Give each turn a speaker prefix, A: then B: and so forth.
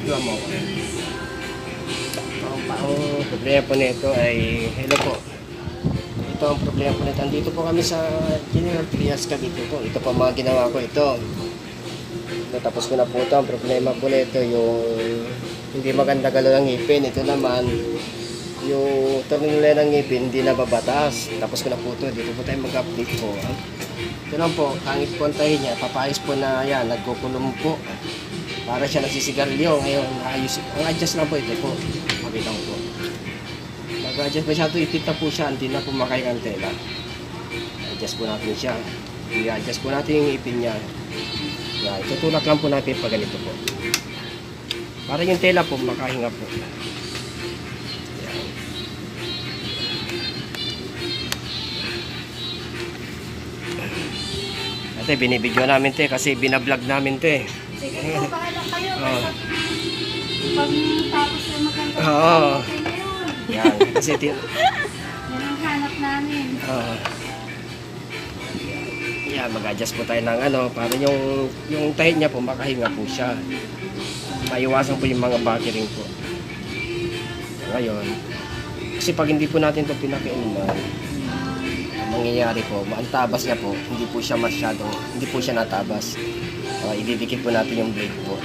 A: Ito mo. Ang problema po nito ay, hello po. Ito ang problema po nito. Andito po kami sa General Trias, Cavite po. Ito po ang mga ginawa ko. Ito, tapos ko na po ito. Ang problema po nito, yung hindi maganda galaw ng ngipin. Ito naman, yung tornilyo ng ngipin, hindi nababatas. Tapos ko na po ito. Dito po tayo mag-update po. Ito lang po, kahit po ang tayo niya, papayos po na yan, nagkukulong po. Para siya nagsisigarilyo. Ngayon, ayos, ang adjust lang po ito po. Makita ko po. Nag-adjust masyado, ipit na po siya, hindi na po makain ang tela. Adjust po natin siya. I-adjust po natin yung ipin niya. Yan, tutulak lang po natin pag ganito po. Para yung tela po, makahinga po. Yan. Ate, binibidyo namin te kasi binablog namin te.
B: Sige po, bahala kayo.
A: Oo.
B: Pag tapos na maganda.
A: Oo.
B: Okay na yun.
A: Yan, kasi
B: Yan ang hanap namin.
A: yan, mag-adjust po tayo ng ano, para yung tahi niya po, makahinga po siya. Maiwasan po yung mga battery po. Ngayon, kasi pag hindi po natin ito pinakainuman, ang mangyayari po, ang tabas niya po, hindi po siya masyadong, hindi po siya natabas. Ididikit po natin yung blade po.